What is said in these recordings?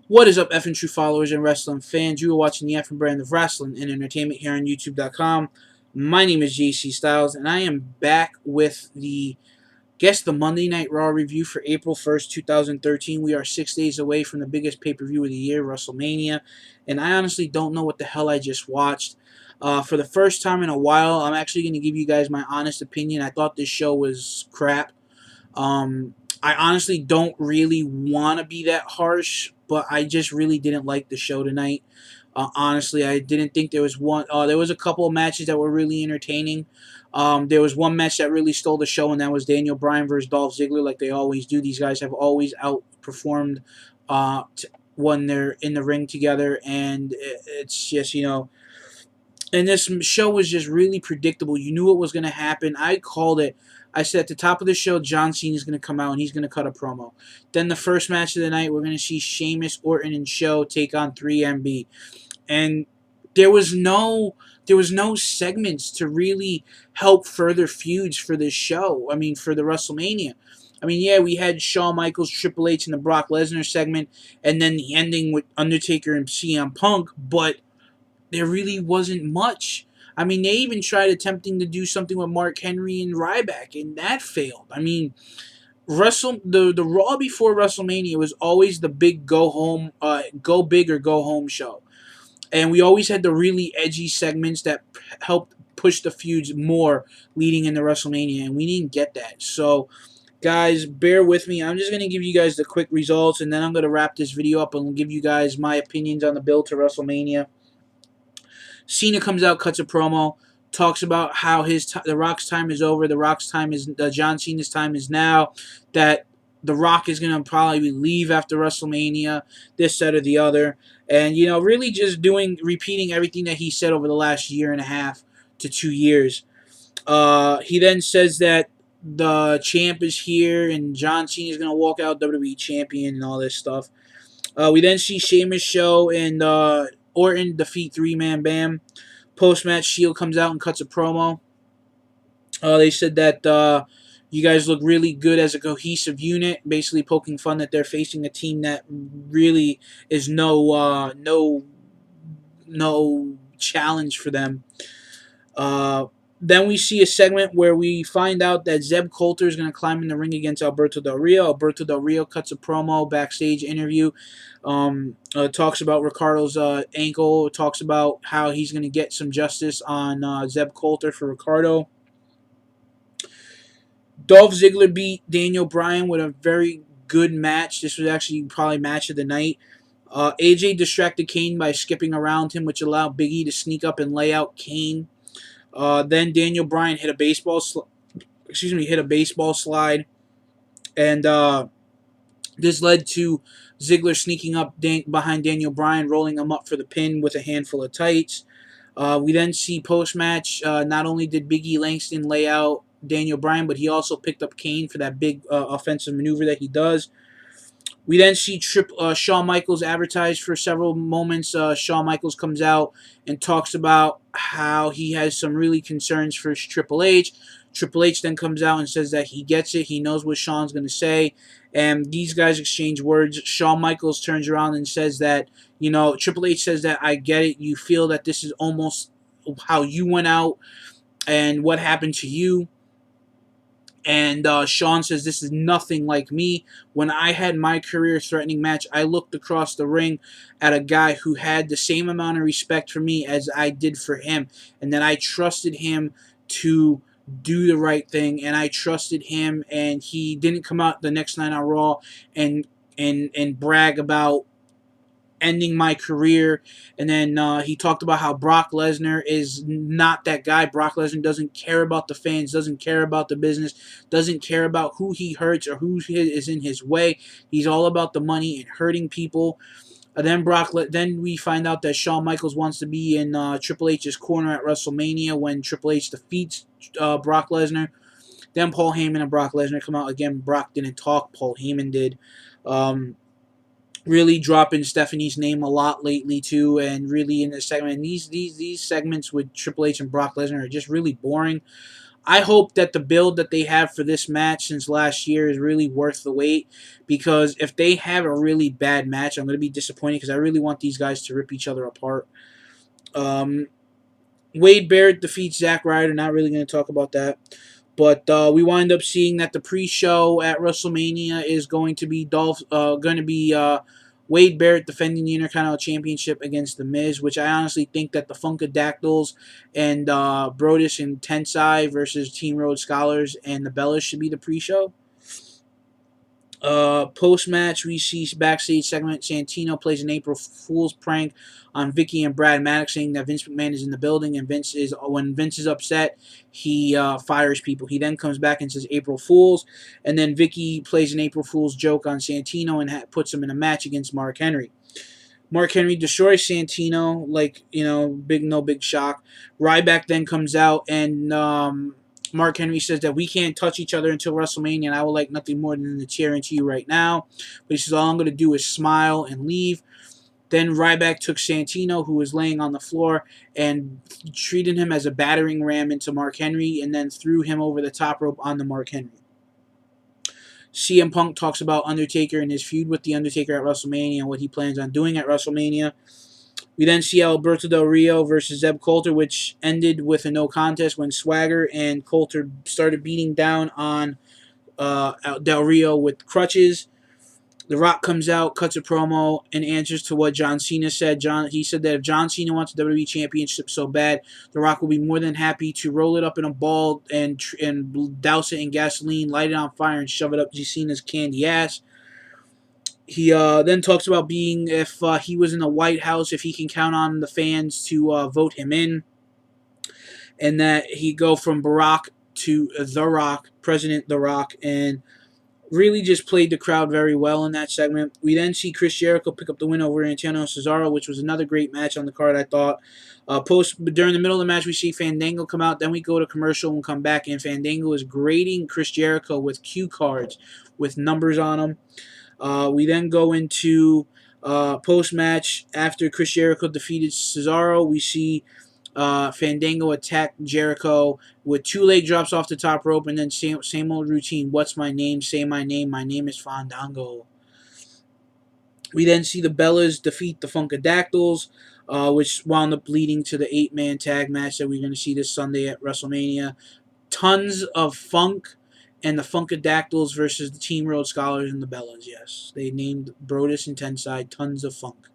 What is up, effing true followers and wrestling fans? You are watching the effing brand of wrestling and entertainment here on YouTube.com. My name is JC Styles, and I am back with the Monday Night Raw review for April 1st, 2013. We are 6 days away from the biggest pay-per-view of the year, WrestleMania, and I honestly don't know what the hell I just watched. For the first time in a while, I'm actually going to give you guys my honest opinion. I thought this show was crap. I honestly don't really want to be that harsh, but I just really didn't like the show tonight. Honestly, I didn't think there was one. There was a couple of matches that were really entertaining. There was one match that really stole the show, and that was Daniel Bryan versus Dolph Ziggler, like they always do. These guys have always outperformed when they're in the ring together, and it's just, and this show was just really predictable. You knew what was going to happen. I called it. I said at the top of the show, John Cena is going to come out and he's going to cut a promo. Then the first match of the night, we're going to see Sheamus, Orton, and Show take on 3MB. And there was no segments to really help further feuds for this show. I mean, for the WrestleMania. I mean, yeah, we had Shawn Michaels, Triple H, and the Brock Lesnar segment, and then the ending with Undertaker and CM Punk, but there really wasn't much. I mean, they even tried attempting to do something with Mark Henry and Ryback, and that failed. I mean, the Raw before WrestleMania was always the big go home, go big or go home show, and we always had the really edgy segments that helped push the feuds more leading into WrestleMania, and we didn't get that. So, guys, bear with me. I'm just gonna give you guys the quick results, and then I'm gonna wrap this video up and give you guys my opinions on the build to WrestleMania. Cena comes out, cuts a promo, talks about how The Rock's time is over. The Rock's time is John Cena's time is now. That The Rock is gonna probably leave after WrestleMania. This, that, or the other, and really just repeating everything that he said over the last year and a half to 2 years. He then says that the champ is here and John Cena is gonna walk out WWE champion and all this stuff. We then see Sheamus show and Orton defeat Three-Man Bam. Post-match, Shield comes out and cuts a promo. They said that you guys look really good as a cohesive unit, basically poking fun that they're facing a team that really is no challenge for them. Then we see a segment where we find out that Zeb Coulter is going to climb in the ring against Alberto Del Rio. Alberto Del Rio cuts a promo, backstage interview, talks about Ricardo's ankle, talks about how he's going to get some justice on Zeb Coulter for Ricardo. Dolph Ziggler beat Daniel Bryan with a very good match. This was actually probably match of the night. AJ distracted Kane by skipping around him, which allowed Big E to sneak up and lay out Kane. Then Daniel Bryan hit a baseball slide, and this led to Ziggler sneaking up behind Daniel Bryan, rolling him up for the pin with a handful of tights. We then see post-match, not only did Big E Langston lay out Daniel Bryan, but he also picked up Kane for that big offensive maneuver that he does. We then see Shawn Michaels advertised for several moments. Shawn Michaels comes out and talks about how he has some really concerns for Triple H. Triple H then comes out and says that he gets it. He knows what Shawn's going to say. And these guys exchange words. Shawn Michaels turns around and says that, Triple H says that, I get it. You feel that this is almost how you went out and what happened to you. And Shawn says, this is nothing like me. When I had my career-threatening match, I looked across the ring at a guy who had the same amount of respect for me as I did for him. And then I trusted him to do the right thing. And I trusted him. And he didn't come out the next night on Raw and brag about ending my career. And then he talked about how Brock Lesnar is not that guy. Brock Lesnar doesn't care about the fans, doesn't care about the business, doesn't care about who he hurts or who is in his way. He's all about the money and hurting people. Then we find out that Shawn Michaels wants to be in Triple H's corner at WrestleMania when Triple H defeats Brock Lesnar. Then Paul Heyman and Brock Lesnar come out. Again, Brock didn't talk, Paul Heyman did. Really dropping Stephanie's name a lot lately too, and really in this segment. And these segments with Triple H and Brock Lesnar are just really boring. I hope that the build that they have for this match since last year is really worth the wait, because if they have a really bad match, I'm going to be disappointed, because I really want these guys to rip each other apart. Um, Wade Barrett defeats Zack Ryder. Not really going to talk about that. But we wind up seeing that the pre-show at WrestleMania is going to be Wade Barrett defending the Intercontinental Championship against The Miz, which I honestly think that the Funkadactyls and Brodus and Tensai versus Team Rhodes Scholars and the Bellas should be the pre-show. Post match, we see backstage segment. Santino plays an April Fool's prank on Vicky and Brad Maddox, saying that Vince McMahon is in the building, and when Vince is upset, he fires people. He then comes back and says April Fools, and then Vicky plays an April Fool's joke on Santino and puts him in a match against Mark Henry. Mark Henry destroys Santino, like, big shock. Ryback then comes out, and Mark Henry says that we can't touch each other until WrestleMania, and I would like nothing more than to tear into you right now. But he says all I'm going to do is smile and leave. Then Ryback took Santino, who was laying on the floor, and treated him as a battering ram into Mark Henry, and then threw him over the top rope onto Mark Henry. CM Punk talks about Undertaker and his feud with The Undertaker at WrestleMania and what he plans on doing at WrestleMania. We then see Alberto Del Rio versus Zeb Coulter, which ended with a no contest when Swagger and Coulter started beating down on Del Rio with crutches. The Rock comes out, cuts a promo, and answers to what John Cena said. He said that if John Cena wants the WWE Championship so bad, The Rock will be more than happy to roll it up in a ball and douse it in gasoline, light it on fire, and shove it up Cena's candy ass. He then talks about if he was in the White House, if he can count on the fans to vote him in, and that he go from Barack to The Rock, President The Rock, and really just played the crowd very well in that segment. We then see Chris Jericho pick up the win over ntino Cesaro, which was another great match on the card, I thought. During the middle of the match, we see Fandango come out. Then we go to commercial and come back, and Fandango is grading Chris Jericho with cue cards with numbers on them. We then go into post-match. After Chris Jericho defeated Cesaro, we see Fandango attack Jericho with 2 leg drops off the top rope, and then same old routine. What's my name? Say my name. My name is Fandango. We then see the Bellas defeat the Funkadactyls, which wound up leading to the 8-man tag match that we're going to see this Sunday at WrestleMania. Tons of funk, and the Funkadactyls versus the Team Rhodes Scholars and the Bellas. Yes, they named Brodus and Tensai Tons of Funk.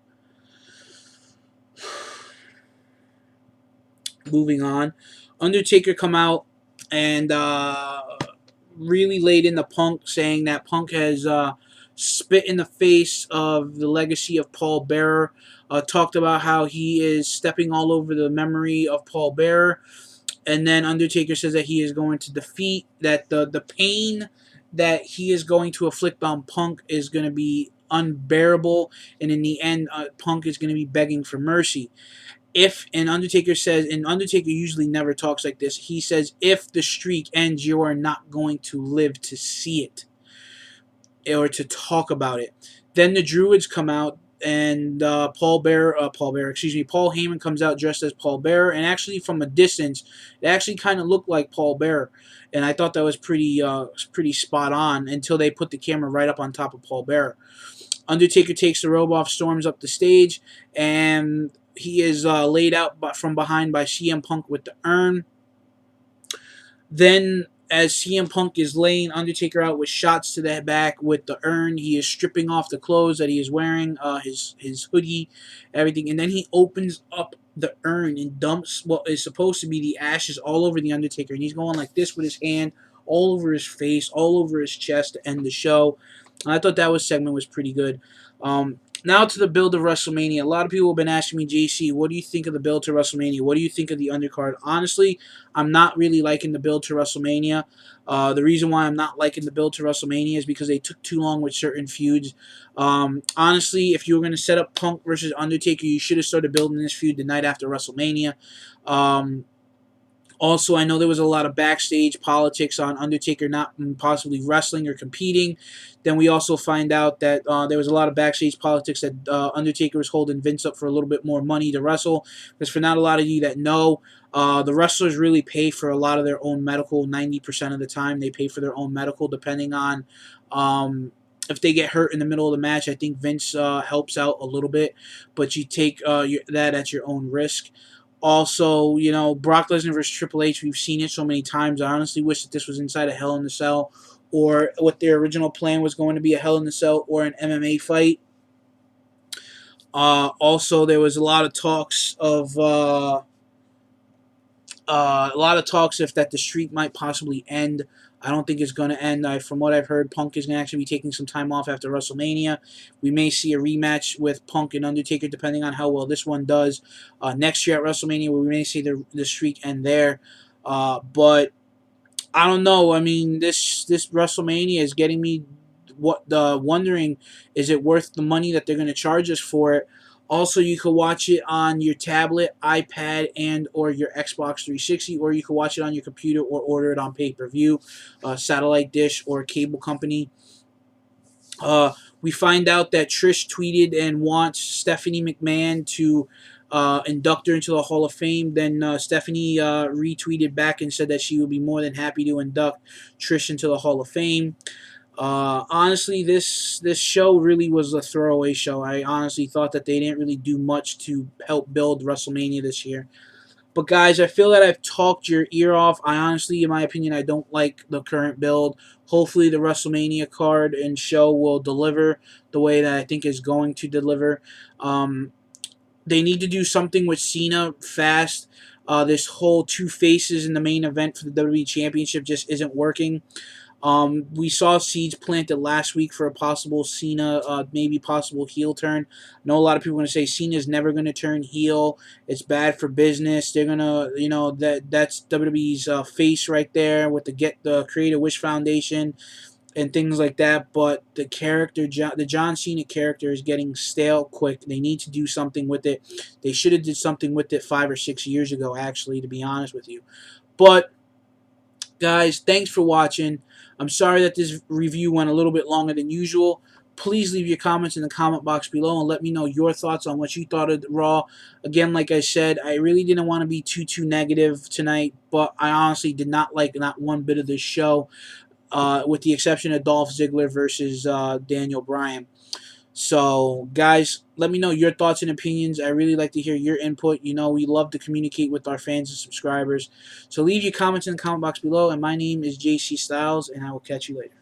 Moving on, Undertaker come out and really laid into Punk, saying that Punk has spit in the face of the legacy of Paul Bearer. Talked about how he is stepping all over the memory of Paul Bearer. And then Undertaker says that he is going to defeat, that the pain that he is going to inflict on Punk is going to be unbearable. And in the end, Punk is going to be begging for mercy. Undertaker says, and Undertaker usually never talks like this, he says, if the streak ends, you are not going to live to see it or to talk about it. Then the Druids come out, and Paul Heyman comes out dressed as Paul Bearer, and actually from a distance, it actually kind of looked like Paul Bearer, and I thought that was pretty spot on until they put the camera right up on top of Paul Bearer. Undertaker takes the robe off, storms up the stage, and he is laid out from behind by CM Punk with the urn. Then, as CM Punk is laying Undertaker out with shots to the back with the urn, he is stripping off the clothes that he is wearing, his hoodie, everything, and then he opens up the urn and dumps what is supposed to be the ashes all over the Undertaker, and he's going like this with his hand all over his face, all over his chest to end the show. I thought that segment was pretty good. Now to the build of WrestleMania. A lot of people have been asking me, JC, what do you think of the build to WrestleMania? What do you think of the undercard? Honestly, I'm not really liking the build to WrestleMania. The reason why I'm not liking the build to WrestleMania is because they took too long with certain feuds. Honestly, if you were going to set up Punk versus Undertaker, you should have started building this feud the night after WrestleMania. Also, I know there was a lot of backstage politics on Undertaker not possibly wrestling or competing. Then we also find out that there was a lot of backstage politics that Undertaker was holding Vince up for a little bit more money to wrestle. Because for not a lot of you that know, the wrestlers really pay for a lot of their own medical. 90% of the time, they pay for their own medical, depending on if they get hurt in the middle of the match. I think Vince helps out a little bit, but you take that at your own risk. Also, Brock Lesnar versus Triple H, we've seen it so many times. I honestly wish that this was inside a Hell in a Cell, or what their original plan was going to be, a Hell in a Cell or an MMA fight. Also, there was a lot of talks of if that the streak might possibly end. I don't think it's going to end. From what I've heard, Punk is going to actually be taking some time off after WrestleMania. We may see a rematch with Punk and Undertaker, depending on how well this one does next year at WrestleMania, where we may see the streak end there. But I don't know. I mean, this WrestleMania is getting me wondering, is it worth the money that they're going to charge us for it? Also, you can watch it on your tablet, iPad, and or your Xbox 360, or you can watch it on your computer or order it on pay-per-view, satellite dish, or cable company. We find out that Trish tweeted and wants Stephanie McMahon to induct her into the Hall of Fame. Then Stephanie retweeted back and said that she would be more than happy to induct Trish into the Hall of Fame. Honestly, this show really was a throwaway show. I honestly thought that they didn't really do much to help build WrestleMania this year. But guys, I feel that I've talked your ear off. I honestly, in my opinion, I don't like the current build. Hopefully the WrestleMania card and show will deliver the way that I think is going to deliver. They need to do something with Cena fast. This whole two faces in the main event for the WWE Championship just isn't working. We saw seeds planted last week for a possible Cena, maybe possible heel turn. I know a lot of people are going to say Cena's never going to turn heel. It's bad for business. They're going to, that's WWE's face right there with the Creative Wish Foundation and things like that. But the John Cena character is getting stale quick. They need to do something with it. They should have did something with it 5 or 6 years ago, actually, to be honest with you. But guys, thanks for watching. I'm sorry that this review went a little bit longer than usual. Please leave your comments in the comment box below and let me know your thoughts on what you thought of Raw. Again, like I said, I really didn't want to be too negative tonight, but I honestly did not like not one bit of this show, with the exception of Dolph Ziggler versus Daniel Bryan. So, guys, let me know your thoughts and opinions. I really like to hear your input. We love to communicate with our fans and subscribers. So leave your comments in the comment box below. And my name is JC Styles, and I will catch you later.